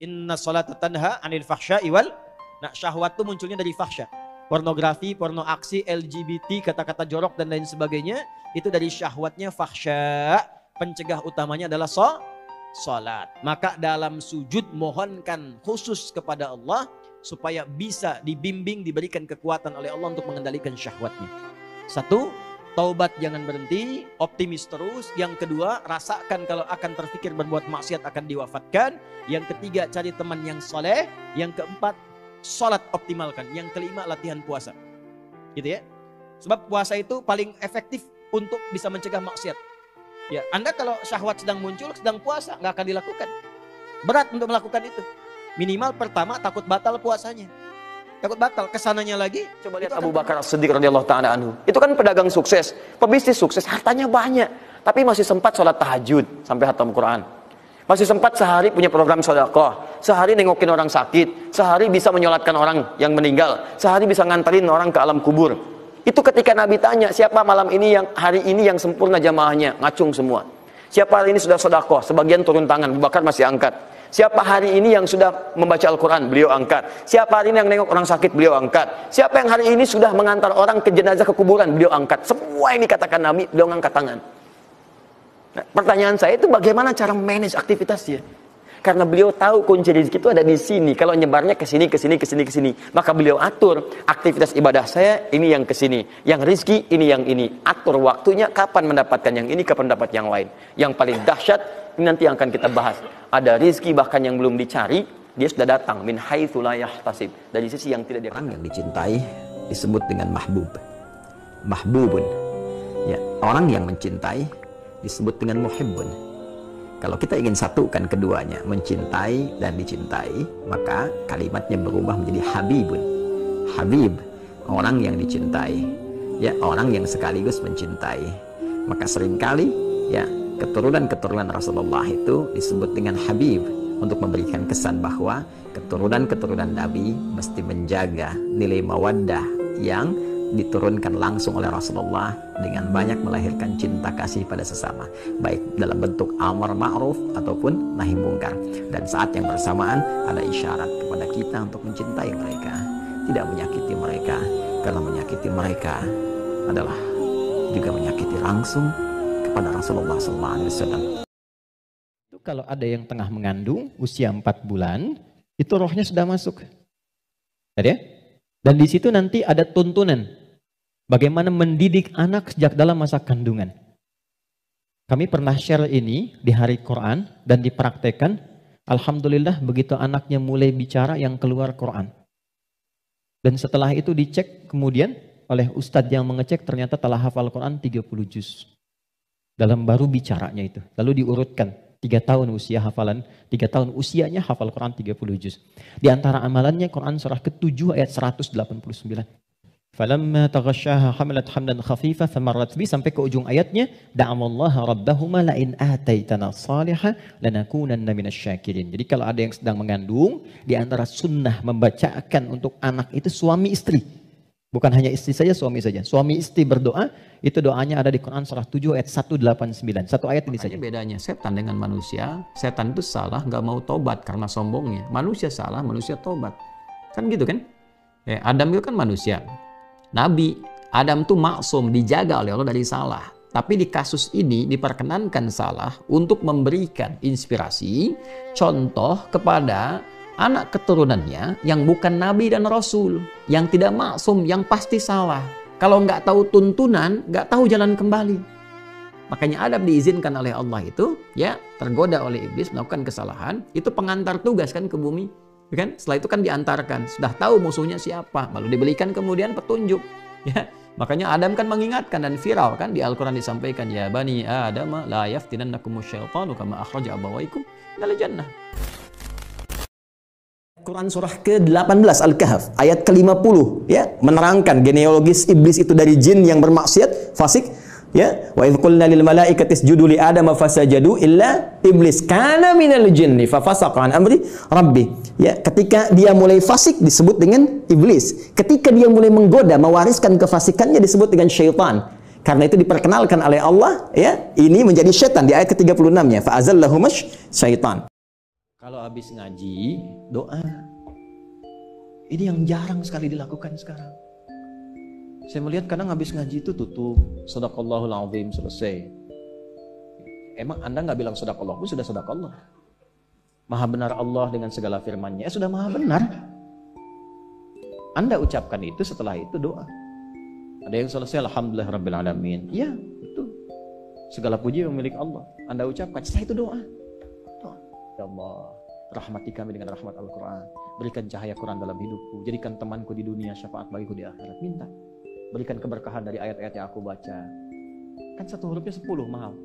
Inna sholata tanha 'anil fahsya'i wal. Nah, syahwat itu munculnya dari fahsya. Pornografi, porno aksi, LGBT, kata-kata jorok dan lain sebagainya, itu dari syahwatnya fahsya. Pencegah utamanya adalah salat. Maka dalam sujud mohonkan khusus kepada Allah supaya bisa dibimbing, diberikan kekuatan oleh Allah untuk mengendalikan syahwatnya. Satu, taubat jangan berhenti, optimis terus. Yang kedua, rasakan kalau akan terfikir berbuat maksiat akan diwafatkan. Yang ketiga, cari teman yang soleh. Yang keempat, sholat optimalkan. Yang kelima, latihan puasa. Gitu ya. Sebab puasa itu paling efektif untuk bisa mencegah maksiat. Ya, Anda kalau syahwat sedang muncul, sedang puasa, nggak akan dilakukan. Berat untuk melakukan itu. Minimal pertama takut batal puasanya. Takut batal, kesananya lagi. Coba lihat Abu Bakar As-Siddiq radhiyallahu ta'ala anhu. Itu kan pedagang sukses, pebisnis sukses, hartanya banyak. Tapi masih sempat sholat tahajud sampai khatam Quran. Masih sempat sehari punya program sedekah. Sehari nengokin orang sakit. Sehari bisa menyolatkan orang yang meninggal. Sehari bisa nganterin orang ke alam kubur. Itu ketika Nabi tanya, siapa malam ini yang hari ini yang sempurna jamaahnya? Ngacung semua. Siapa hari ini sudah sedekah? Sebagian turun tangan, Abu Bakar masih angkat. Siapa hari ini yang sudah membaca Al-Quran? Beliau angkat. Siapa hari ini yang nengok orang sakit? Beliau angkat. Siapa yang hari ini sudah mengantar orang ke jenazah ke kuburan? Beliau angkat. Semua yang dikatakan Nabi, beliau angkat tangan. Nah, pertanyaan saya itu bagaimana cara manage aktivitasnya? Karena beliau tahu kunci rezeki itu ada di sini. Kalau nyebarnya ke sini, ke sini, ke sini, ke sini, maka beliau atur aktivitas ibadah saya ini yang ke sini, yang rezeki ini yang ini. Atur waktunya kapan mendapatkan yang ini, kapan mendapat yang lain. Yang paling dahsyat ini nanti yang akan kita bahas. Ada rezeki bahkan yang belum dicari, dia sudah datang min haitsu la yahtasib, dari sisi yang tidak dia. Orang yang dicintai disebut dengan mahbub. Mahbubun. Ya, orang yang mencintai disebut dengan muhibbun. Kalau kita ingin satukan keduanya, mencintai dan dicintai, maka kalimatnya berubah menjadi habibun. Habib, orang yang dicintai, ya, orang yang sekaligus mencintai. Maka seringkali ya keturunan-keturunan Rasulullah itu disebut dengan habib untuk memberikan kesan bahwa keturunan-keturunan Nabi mesti menjaga nilai mawaddah yang diturunkan langsung oleh Rasulullah dengan banyak melahirkan cinta kasih pada sesama, baik dalam bentuk amar ma'ruf ataupun nahi mungkar. Dan saat yang bersamaan ada isyarat kepada kita untuk mencintai mereka, tidak menyakiti mereka, karena menyakiti mereka adalah juga menyakiti langsung kepada Rasulullah SAW. Itu kalau ada yang tengah mengandung usia 4 bulan, itu rohnya sudah masuk. Ya? Dan di situ nanti ada tuntunan bagaimana mendidik anak sejak dalam masa kandungan. Kami pernah share ini di hari Quran dan dipraktekkan. Alhamdulillah begitu anaknya mulai bicara yang keluar Quran. Dan setelah itu dicek kemudian oleh ustadz yang mengecek, ternyata telah hafal Quran 30 juz. Dalam baru bicaranya itu. Lalu diurutkan 3 tahun usia hafalan, 3 tahun usianya hafal Quran 30 juz. Di antara amalannya Quran surah ke-7 ayat 189. Falamma taghasyaha hamalat hamdan khafifa famarrat bi, sampai ke ujung ayatnya, da'amallaha rabbahuma la in ataitana salihah lanakunanna minasyakirin. Jadi kalau ada yang sedang mengandung, di antara sunnah membacakan untuk anak itu suami istri. Bukan hanya istri saja, suami saja. Suami istri berdoa, itu doanya ada di Quran surah 7 ayat 189. Satu ayat ini saja. Bedanya setan dengan manusia, setan itu salah nggak mau tobat karena sombongnya. Manusia salah, manusia tobat. Kan gitu kan? Ya, Adam itu kan manusia. Nabi Adam tuh maksum, dijaga oleh Allah dari salah. Tapi di kasus ini diperkenankan salah untuk memberikan inspirasi, contoh kepada anak keturunannya yang bukan Nabi dan Rasul, yang tidak maksum, yang pasti salah. Kalau nggak tahu tuntunan, nggak tahu jalan kembali. Makanya Adam diizinkan oleh Allah itu, ya, tergoda oleh iblis melakukan kesalahan, itu pengantar tugas kan ke bumi. Kan? Setelah itu kan diantarkan, sudah tahu musuhnya siapa, lalu diberikan kemudian petunjuk. Ya, makanya Adam kan mengingatkan, dan viral kan di Al-Quran disampaikan, ya bani Adam la yaftinannakumus syaitanu kama akhraja abawaikum minal jannah. Quran surah ke-18 Al-Kahf ayat ke-50 ya, menerangkan genealogis iblis itu dari jin yang bermaksiat, fasik. Ya, wa idz qulna lil malaikati isjudu li adama fasajadu illa iblis kana minal jinni fa fasaqa an amri rabbi. Ya, ketika dia mulai fasik disebut dengan iblis. Ketika dia mulai menggoda, mewariskan kefasikannya disebut dengan syaitan. Karena itu diperkenalkan oleh Allah, ya, ini menjadi syaitan di ayat ke-36-nya. Fa azallahumash syaitan. Kalau habis ngaji, doa. Ini yang jarang sekali dilakukan sekarang. Saya melihat kadang habis ngaji itu tutup, Shadaqallahul Azim, selesai. Emang Anda nggak bilang Shadaqallah pun sudah Shadaqallah. Maha benar Allah dengan segala firman-Nya, sudah maha benar. Anda ucapkan itu, setelah itu doa. Ada yang selesai, Alhamdulillah Rabbil Alamin. Ya, itu. Segala puji milik Allah. Anda ucapkan, setelah itu doa. Ya Allah, rahmati kami dengan rahmat Al-Quran. Berikan cahaya Quran dalam hidupku. Jadikan temanku di dunia, syafaat bagiku di akhirat. Minta. Berikan keberkahan dari ayat-ayat yang aku baca. Kan satu hurufnya 10 mahal.